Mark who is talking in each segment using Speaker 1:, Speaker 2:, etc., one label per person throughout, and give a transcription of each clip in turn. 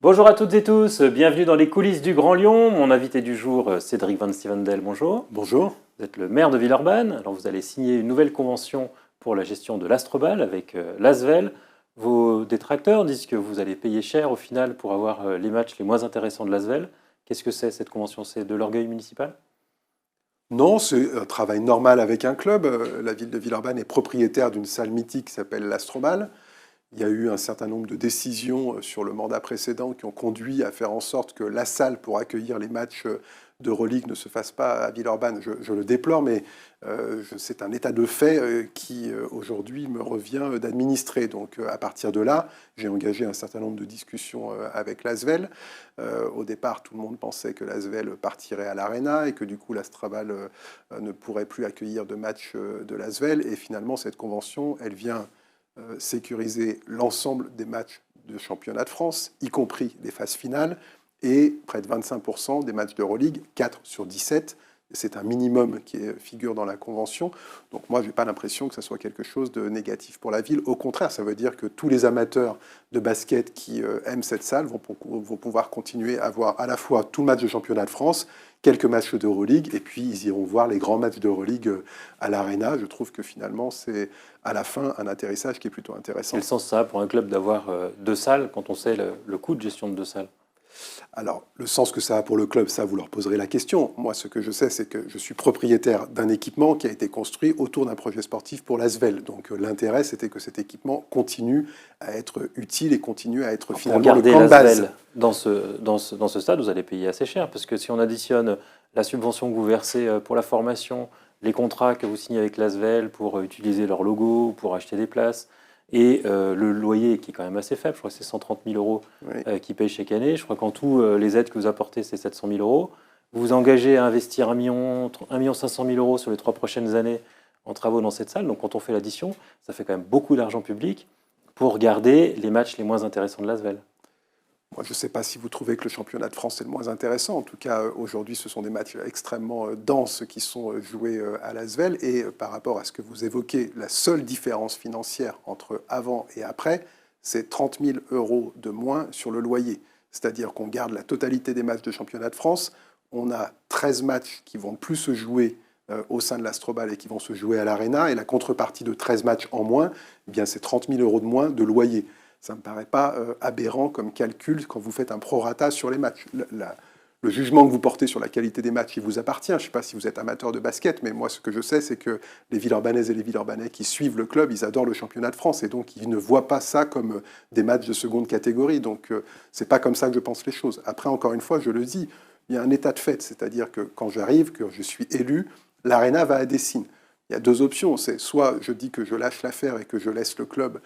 Speaker 1: Bonjour à toutes et tous, bienvenue dans les coulisses du Grand Lyon. Mon invité du jour, Cédric Van Stevendel, bonjour.
Speaker 2: Bonjour.
Speaker 1: Vous êtes le maire de Villeurbanne, alors vous allez signer une nouvelle convention pour la gestion de l'Astrobal avec l'Asvel. Vos détracteurs disent que vous allez payer cher au final pour avoir les matchs les moins intéressants de l'Asvel. Qu'est-ce que c'est cette convention? C'est de l'orgueil municipal?
Speaker 2: Non, c'est un travail normal avec un club. La ville de Villeurbanne est propriétaire d'une salle mythique qui s'appelle l'Astrobal. Il y a eu un certain nombre de décisions sur le mandat précédent qui ont conduit à faire en sorte que la salle pour accueillir les matchs d'Euroleague ne se fasse pas à Villeurbanne. Je le déplore, mais c'est un état de fait qui aujourd'hui me revient d'administrer. Donc à partir de là, j'ai engagé un certain nombre de discussions avec l'Asvel. Au départ, tout le monde pensait que l'Asvel partirait à l'Arena et que du coup l'Astrobal ne pourrait plus accueillir de matchs de l'Asvel. Et finalement, cette convention, elle vient sécuriser l'ensemble des matchs de championnat de France, y compris les phases finales, et près de 25% des matchs d'Euroleague, 4 sur 17. C'est un minimum qui figure dans la convention. Donc moi, je n'ai pas l'impression que ça soit quelque chose de négatif pour la ville. Au contraire, ça veut dire que tous les amateurs de basket qui aiment cette salle vont pouvoir continuer à voir à la fois tout le match de championnat de France, quelques matchs d'Euroleague, et puis ils iront voir les grands matchs d'Euroleague à l'Arena. Je trouve que finalement, c'est à la fin un atterrissage qui est plutôt intéressant.
Speaker 1: Quel sens ça a pour un club d'avoir deux salles quand on sait le coût de gestion de deux salles?
Speaker 2: Alors, le sens que ça a pour le club, ça, vous leur poserez la question. Moi, ce que je sais, c'est que je suis propriétaire d'un équipement qui a été construit autour d'un projet sportif pour l'Asvel. Donc, l'intérêt, c'était que cet équipement continue à être utile et continue à être finalement le camp de base.
Speaker 1: Dans ce stade, vous allez payer assez cher, parce que si on additionne la subvention que vous versez pour la formation, les contrats que vous signez avec l'Asvel pour utiliser leur logo, pour acheter des places, et le loyer qui est quand même assez faible, je crois que c'est 130 000 euros qui payent chaque année. Je crois qu'en tout, les aides que vous apportez, c'est 700 000 euros. Vous vous engagez à investir 1 500 000 euros sur les 3 prochaines années en travaux dans cette salle. Donc quand on fait l'addition, ça fait quand même beaucoup d'argent public pour garder les matchs les moins intéressants de l'Asvel.
Speaker 2: Moi, je ne sais pas si vous trouvez que le championnat de France est le moins intéressant. En tout cas, aujourd'hui, ce sont des matchs extrêmement denses qui sont joués à l'Asvel. Et par rapport à ce que vous évoquez, la seule différence financière entre avant et après, c'est 30 000 euros de moins sur le loyer. C'est-à-dire qu'on garde la totalité des matchs de championnat de France. On a 13 matchs qui vont plus se jouer au sein de l'Astrobal et qui vont se jouer à l'Arena. Et la contrepartie de 13 matchs en moins, eh bien, c'est 30 000 euros de moins de loyer. Ça ne me paraît pas aberrant comme calcul quand vous faites un prorata sur les matchs. Le jugement que vous portez sur la qualité des matchs, il vous appartient. Je ne sais pas si vous êtes amateur de basket, mais moi, ce que je sais, c'est que les Villeurbanaises et les Villeurbanais qui suivent le club, ils adorent le championnat de France. Et donc, ils ne voient pas ça comme des matchs de seconde catégorie. Donc, ce n'est pas comme ça que je pense les choses. Après, encore une fois, je le dis, il y a un état de fait. C'est-à-dire que quand j'arrive, que je suis élu, l'Arena va à Dessines. Il y a deux options. C'est soit je dis que je lâche l'affaire et que je laisse le club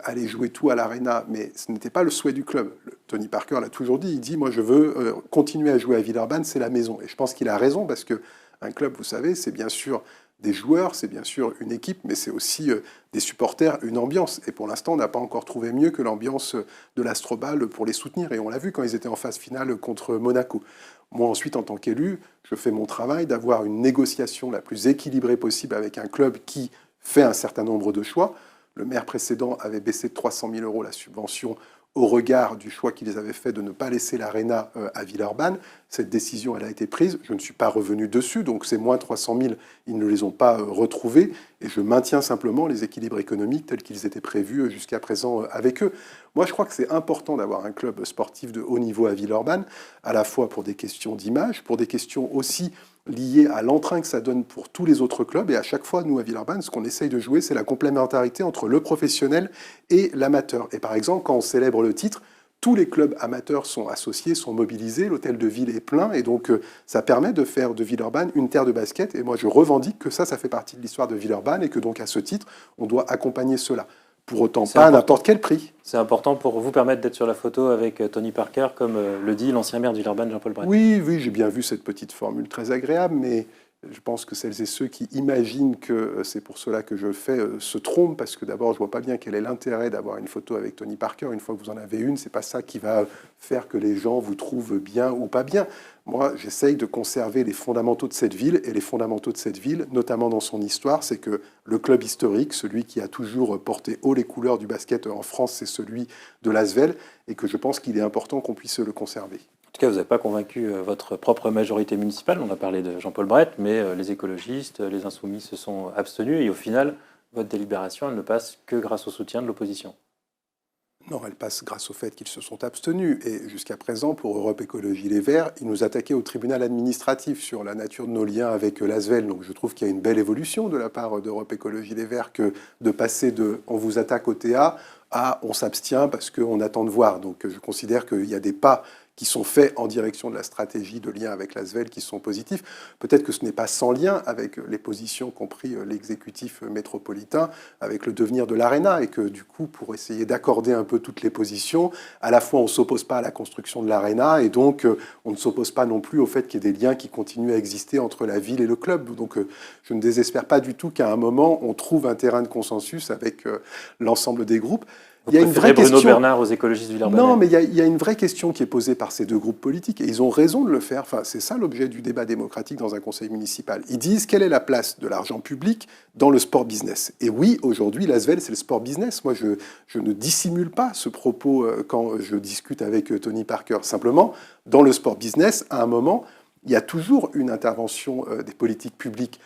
Speaker 2: aller jouer tout à l'Arena, mais ce n'était pas le souhait du club. Tony Parker l'a toujours dit. Il dit, moi, je veux continuer à jouer à Villeurbanne, c'est la maison. Et je pense qu'il a raison parce qu'un club, vous savez, c'est bien sûr des joueurs, c'est bien sûr une équipe, mais c'est aussi des supporters, une ambiance. Et pour l'instant, on n'a pas encore trouvé mieux que l'ambiance de l'Astrobal pour les soutenir. Et on l'a vu quand ils étaient en phase finale contre Monaco. Moi, ensuite, en tant qu'élu, je fais mon travail d'avoir une négociation la plus équilibrée possible avec un club qui fait un certain nombre de choix. Le maire précédent avait baissé de 300 000 euros la subvention au regard du choix qu'ils avaient fait de ne pas laisser l'Arena à Villeurbanne. Cette décision, elle a été prise. Je ne suis pas revenu dessus, donc ces moins 300 000, ils ne les ont pas retrouvés. Et je maintiens simplement les équilibres économiques tels qu'ils étaient prévus jusqu'à présent avec eux. Moi, je crois que c'est important d'avoir un club sportif de haut niveau à Villeurbanne, à la fois pour des questions d'image, pour des questions aussi liées à l'entrain que ça donne pour tous les autres clubs. Et à chaque fois, nous, à Villeurbanne, ce qu'on essaye de jouer, c'est la complémentarité entre le professionnel et l'amateur. Et par exemple, quand on célèbre le titre, tous les clubs amateurs sont associés, sont mobilisés, l'hôtel de ville est plein, et donc ça permet de faire de Villeurbanne une terre de basket. Et moi, je revendique que ça fait partie de l'histoire de Villeurbanne, et que donc, à ce titre, on doit accompagner cela. Pour autant, pas à n'importe quel prix.
Speaker 1: C'est important pour vous permettre d'être sur la photo avec Tony Parker, comme le dit l'ancien maire de Villeurbanne, Jean-Paul Brett.
Speaker 2: Oui, j'ai bien vu cette petite formule très agréable, mais Je pense que celles et ceux qui imaginent que c'est pour cela que je le fais se trompent, parce que d'abord, je ne vois pas bien quel est l'intérêt d'avoir une photo avec Tony Parker. Une fois que vous en avez une, ce n'est pas ça qui va faire que les gens vous trouvent bien ou pas bien. Moi, j'essaye de conserver les fondamentaux de cette ville, et les fondamentaux de cette ville, notamment dans son histoire, c'est que le club historique, celui qui a toujours porté haut les couleurs du basket en France, c'est celui de l'Asvel, et que je pense qu'il est important qu'on puisse le conserver.
Speaker 1: En tout cas, vous n'avez pas convaincu votre propre majorité municipale. On a parlé de Jean-Paul Brett, mais les écologistes, les insoumis se sont abstenus. Et au final, votre délibération, elle ne passe que grâce au soutien de l'opposition.
Speaker 2: Non, elle passe grâce au fait qu'ils se sont abstenus. Et jusqu'à présent, pour Europe Écologie Les Verts, ils nous attaquaient au tribunal administratif sur la nature de nos liens avec l'ASVEL. Donc je trouve qu'il y a une belle évolution de la part d'Europe Écologie Les Verts que de passer de « on vous attaque au TA » à « on s'abstient parce qu'on attend de voir ». Donc je considère qu'il y a des pas qui sont faits en direction de la stratégie de lien avec l'ASVEL qui sont positifs. Peut-être que ce n'est pas sans lien avec les positions qu'ont pris l'exécutif métropolitain, avec le devenir de l'Arena, et que du coup, pour essayer d'accorder un peu toutes les positions, à la fois on ne s'oppose pas à la construction de l'Arena, et donc on ne s'oppose pas non plus au fait qu'il y ait des liens qui continuent à exister entre la ville et le club. Donc je ne désespère pas du tout qu'à un moment, on trouve un terrain de consensus avec l'ensemble des groupes.
Speaker 1: Il y a une vraie Bruno question... Bernard aux écologistes Villeurbanne.
Speaker 2: Non, mais il y a une vraie question qui est posée par ces deux groupes politiques, et ils ont raison de le faire. Enfin, c'est ça l'objet du débat démocratique dans un conseil municipal. Ils disent quelle est la place de l'argent public dans le sport business. Et oui, aujourd'hui, l'ASVEL, c'est le sport business. Moi, je ne dissimule pas ce propos quand je discute avec Tony Parker. Simplement, dans le sport business, à un moment, il y a toujours une intervention des politiques publiques.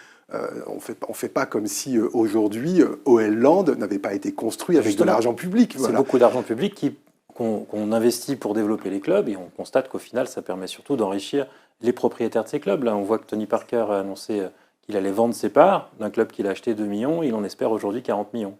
Speaker 2: On fait pas comme si aujourd'hui OL Land n'avait pas été construit avec de l'argent public.
Speaker 1: C'est beaucoup d'argent public qu'on investit pour développer les clubs, et on constate qu'au final, ça permet surtout d'enrichir les propriétaires de ces clubs. Là, on voit que Tony Parker a annoncé qu'il allait vendre ses parts d'un club qu'il a acheté 2 millions. Il en espère aujourd'hui 40 millions.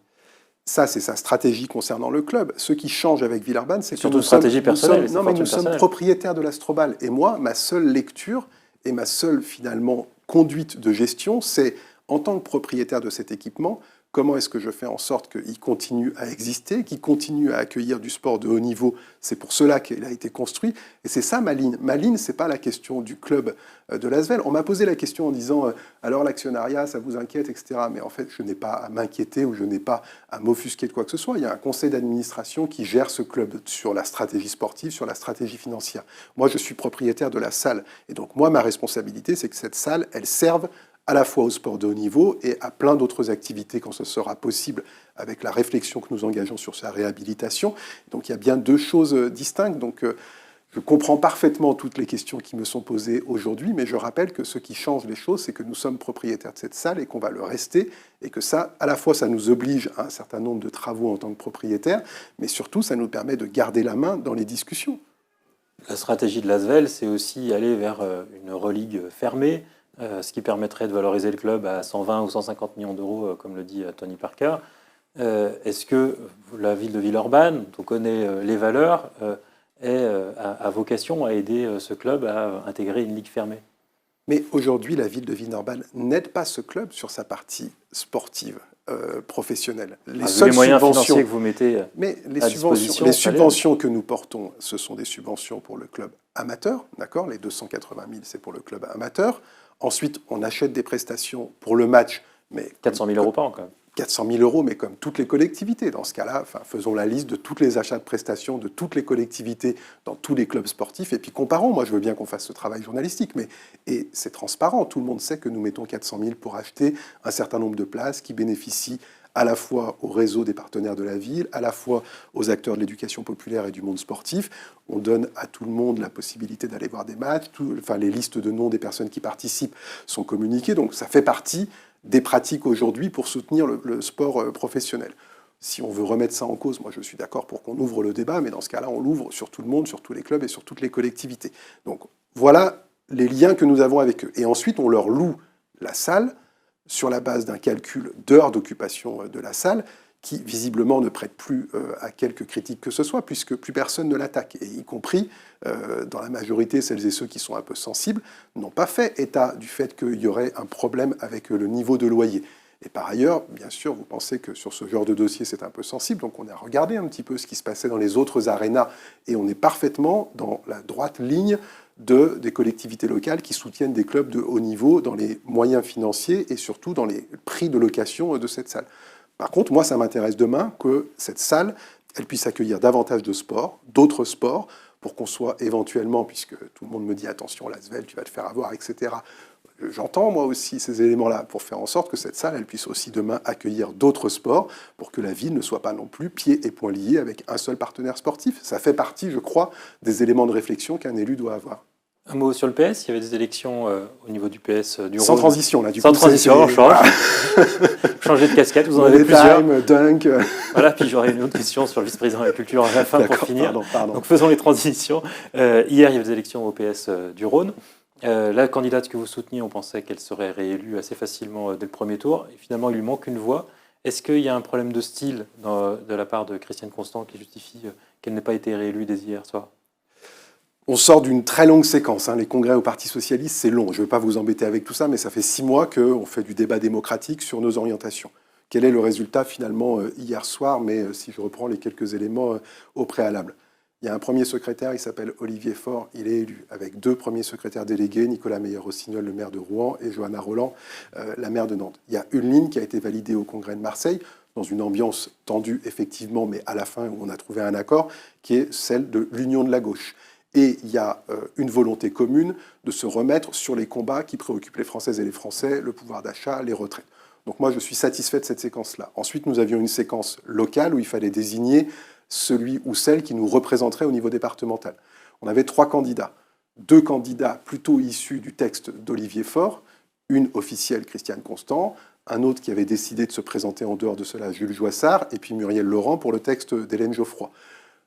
Speaker 2: Ça, c'est sa stratégie concernant le club. Ce qui change avec Villeurbanne, c'est que
Speaker 1: surtout stratégie personnelle.
Speaker 2: Nous sommes propriétaires de l'Astrobal. Et moi, ma seule lecture et ma seule, finalement, conduite de gestion, c'est, en tant que propriétaire de cet équipement, comment est-ce que je fais en sorte qu'il continue à exister, qu'il continue à accueillir du sport de haut niveau. C'est pour cela qu'il a été construit. Et c'est ça ma ligne. Ma ligne, ce n'est pas la question du club de l'ASVEL. On m'a posé la question en disant « alors l'actionnariat, ça vous inquiète, etc. » Mais en fait, je n'ai pas à m'inquiéter ou je n'ai pas à m'offusquer de quoi que ce soit. Il y a un conseil d'administration qui gère ce club sur la stratégie sportive, sur la stratégie financière. Moi, je suis propriétaire de la salle. Et donc, moi, ma responsabilité, c'est que cette salle, elle serve à la fois au sport de haut niveau et à plein d'autres activités quand ce sera possible avec la réflexion que nous engageons sur sa réhabilitation. Donc il y a bien deux choses distinctes. Donc je comprends parfaitement toutes les questions qui me sont posées aujourd'hui, mais je rappelle que ce qui change les choses, c'est que nous sommes propriétaires de cette salle et qu'on va le rester, et que ça, à la fois, ça nous oblige à un certain nombre de travaux en tant que propriétaire, mais surtout, ça nous permet de garder la main dans les discussions.
Speaker 1: La stratégie de l'ASVEL, c'est aussi aller vers une religue fermée, ce qui permettrait de valoriser le club à 120 ou 150 millions d'euros, comme le dit Tony Parker. Est-ce que la ville de Villeurbanne, dont on connaît les valeurs, a vocation à aider ce club à intégrer une ligue fermée?
Speaker 2: Mais aujourd'hui, la ville de Villeurbanne n'aide pas ce club sur sa partie sportive professionnelle.
Speaker 1: Les moyens financiers que vous mettez
Speaker 2: les subventions que nous portons, ce sont des subventions pour le club amateur, d'accord ? Les 280 000, c'est pour le club amateur. Ensuite, on achète des prestations pour le match, mais
Speaker 1: 400 000 euros par an, quand même.
Speaker 2: 400 000 euros, mais comme toutes les collectivités. Dans ce cas-là, faisons la liste de tous les achats de prestations de toutes les collectivités dans tous les clubs sportifs, et puis comparons. Moi, je veux bien qu'on fasse ce travail journalistique, et c'est transparent. Tout le monde sait que nous mettons 400 000 pour acheter un certain nombre de places qui bénéficient à la fois au réseau des partenaires de la ville, à la fois aux acteurs de l'éducation populaire et du monde sportif. On donne à tout le monde la possibilité d'aller voir des matchs. Les listes de noms des personnes qui participent sont communiquées. Donc ça fait partie des pratiques aujourd'hui pour soutenir le sport professionnel. Si on veut remettre ça en cause, moi je suis d'accord pour qu'on ouvre le débat, mais dans ce cas-là, on l'ouvre sur tout le monde, sur tous les clubs et sur toutes les collectivités. Donc voilà les liens que nous avons avec eux. Et ensuite, on leur loue la salle sur la base d'un calcul d'heures d'occupation de la salle qui, visiblement, ne prête plus à quelque critique que ce soit, puisque plus personne ne l'attaque, et y compris, dans la majorité, celles et ceux qui sont un peu sensibles, n'ont pas fait état du fait qu'il y aurait un problème avec le niveau de loyer. Et par ailleurs, bien sûr, vous pensez que sur ce genre de dossier, c'est un peu sensible, donc on a regardé un petit peu ce qui se passait dans les autres arénas, et on est parfaitement dans la droite ligne des collectivités locales qui soutiennent des clubs de haut niveau dans les moyens financiers et surtout dans les prix de location de cette salle. Par contre, moi, ça m'intéresse demain que cette salle, elle puisse accueillir davantage de sports, d'autres sports, pour qu'on soit éventuellement, puisque tout le monde me dit attention, l'Asvel, tu vas te faire avoir, etc. J'entends moi aussi ces éléments-là pour faire en sorte que cette salle, elle puisse aussi demain accueillir d'autres sports pour que la ville ne soit pas non plus pieds et poings liés avec un seul partenaire sportif. Ça fait partie, je crois, des éléments de réflexion qu'un élu doit avoir.
Speaker 1: Un mot sur le PS, il y avait des élections au niveau du PS du Rhône.
Speaker 2: Sans transition, là, du coup.
Speaker 1: Sans transition, on change. Changez de casquette, vous en avez plusieurs.
Speaker 2: Dunk.
Speaker 1: Voilà, puis j'aurai une autre question sur le vice-président de la culture à la fin pour finir.
Speaker 2: Pardon.
Speaker 1: Donc faisons les transitions. Hier, il y avait des élections au PS du Rhône. La candidate que vous souteniez, on pensait qu'elle serait réélue assez facilement dès le premier tour. Et finalement, il lui manque une voix. Est-ce qu'il y a un problème de style de la part de Christiane Constant qui justifie qu'elle n'ait pas été réélue dès hier soir ?
Speaker 2: On sort d'une très longue séquence. Les congrès au Parti socialiste, c'est long. Je ne veux pas vous embêter avec tout ça, mais ça fait 6 mois qu'on fait du débat démocratique sur nos orientations. Quel est le résultat finalement hier soir, mais si je reprends les quelques éléments au préalable. Il y a un premier secrétaire, il s'appelle Olivier Faure, il est élu, avec 2 premiers secrétaires délégués, Nicolas Meyer-Rossignol, le maire de Rouen, et Johanna Roland, la maire de Nantes. Il y a une ligne qui a été validée au congrès de Marseille, dans une ambiance tendue effectivement, mais à la fin où on a trouvé un accord, qui est celle de l'union de la gauche. Et il y a une volonté commune de se remettre sur les combats qui préoccupent les Françaises et les Français, le pouvoir d'achat, les retraites. Donc moi, je suis satisfait de cette séquence-là. Ensuite, nous avions une séquence locale où il fallait désigner celui ou celle qui nous représenterait au niveau départemental. On avait 3 candidats. 2 candidats plutôt issus du texte d'Olivier Faure, une officielle, Christiane Constant, un autre qui avait décidé de se présenter en dehors de cela, Jules Joissard, et puis Muriel Laurent pour le texte d'Hélène Geoffroy.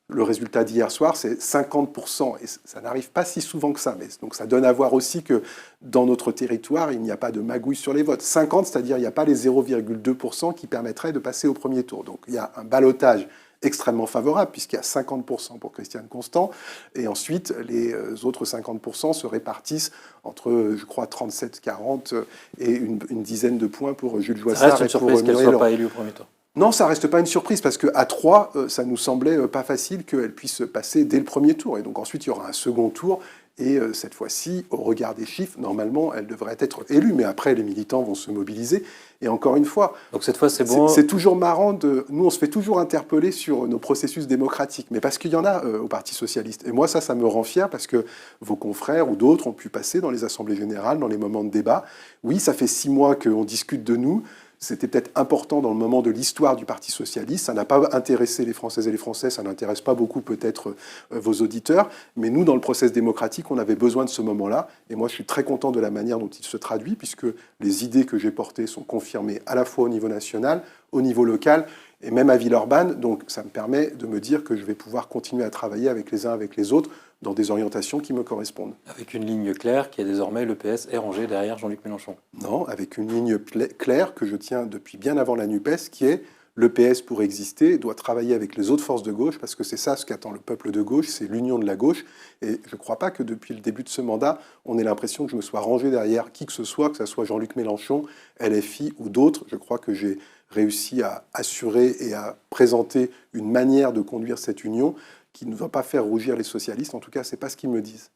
Speaker 2: Le résultat d'hier soir, c'est 50%, et ça n'arrive pas si souvent que ça. Mais donc ça donne à voir aussi que dans notre territoire, il n'y a pas de magouille sur les votes. 50, c'est-à-dire il n'y a pas les 0,2% qui permettraient de passer au premier tour. Donc il y a un ballottage extrêmement favorable, puisqu'il y a 50% pour Christiane Constant, et ensuite les autres 50% se répartissent entre, je crois, 37-40 et une dizaine de points pour Jules Joissard et pour Muriel Laurent. Ça reste une surprise qu'elle ne soit pas élue au premier tour. Non, ça ne reste pas une surprise, parce qu'à 3, ça nous semblait pas facile qu'elle puisse passer dès le premier tour. Et donc ensuite, il y aura un second tour, et cette fois-ci, au regard des chiffres, normalement, elle devrait être élue. Mais après, les militants vont se mobiliser. Et encore une fois,
Speaker 1: donc cette fois, c'est bon.
Speaker 2: C'est toujours marrant. Nous, on se fait toujours interpeller sur nos processus démocratiques, mais parce qu'il y en a au Parti socialiste. Et moi, ça me rend fier, parce que vos confrères ou d'autres ont pu passer dans les assemblées générales, dans les moments de débat. Oui, ça fait 6 mois qu'on discute de nous. C'était peut-être important dans le moment de l'histoire du Parti socialiste. Ça n'a pas intéressé les Françaises et les Français, ça n'intéresse pas beaucoup peut-être vos auditeurs. Mais nous, dans le process démocratique, on avait besoin de ce moment-là. Et moi, je suis très content de la manière dont il se traduit, puisque les idées que j'ai portées sont confirmées à la fois au niveau national, au niveau local, et même à Villeurbanne. Donc ça me permet de me dire que je vais pouvoir continuer à travailler avec les uns avec les autres dans des orientations qui me correspondent.
Speaker 1: Avec une ligne claire qui est désormais le PS est rangé derrière Jean-Luc Mélenchon.
Speaker 2: Non, avec une ligne claire que je tiens depuis bien avant la NUPES, qui est le PS, pour exister, doit travailler avec les autres forces de gauche, parce que c'est ça ce qu'attend le peuple de gauche, c'est l'union de la gauche. Et je ne crois pas que depuis le début de ce mandat, on ait l'impression que je me sois rangé derrière qui que ce soit Jean-Luc Mélenchon, LFI ou d'autres. Je crois que j'ai réussi à assurer et à présenter une manière de conduire cette union qui ne va pas faire rougir les socialistes. En tout cas, ce n'est pas ce qu'ils me disent.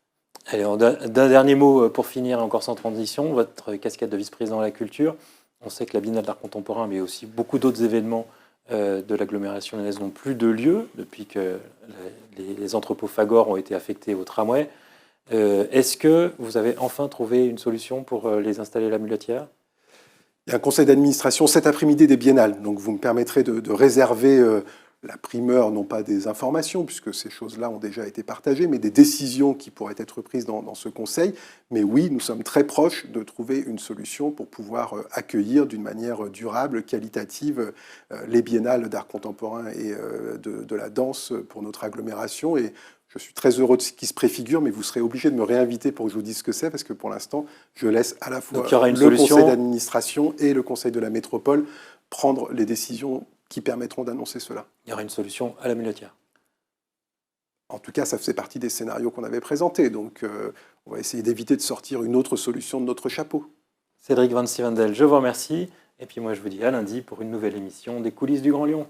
Speaker 1: Allez, d'un dernier mot pour finir, encore sans transition, votre casquette de vice-président de la culture. On sait que la Biennale d'art contemporain, mais aussi beaucoup d'autres événements de l'agglomération lyonnaise n'ont plus de lieu depuis que les entrepôts Fagor ont été affectés au tramway. Est-ce que vous avez enfin trouvé une solution pour les installer à la Muletière ?
Speaker 2: Il y a un conseil d'administration cet après-midi des Biennales, donc vous me permettrez de réserver la primeur, non pas des informations, puisque ces choses-là ont déjà été partagées, mais des décisions qui pourraient être prises dans ce conseil. Mais oui, nous sommes très proches de trouver une solution pour pouvoir accueillir d'une manière durable, qualitative, les biennales d'art contemporain et de la danse pour notre agglomération. Et je suis très heureux de ce qui se préfigure, mais vous serez obligé de me réinviter pour que je vous dise ce que c'est, parce que pour l'instant, je laisse à la fois le conseil d'administration et le conseil de la métropole prendre les décisions qui permettront d'annoncer cela.
Speaker 1: Il y aura une solution à la Muletière.
Speaker 2: En tout cas, ça faisait partie des scénarios qu'on avait présentés. Donc, on va essayer d'éviter de sortir une autre solution de notre chapeau.
Speaker 1: Cédric Van Sivendel, je vous remercie. Et puis moi, je vous dis à lundi pour une nouvelle émission des coulisses du Grand Lyon.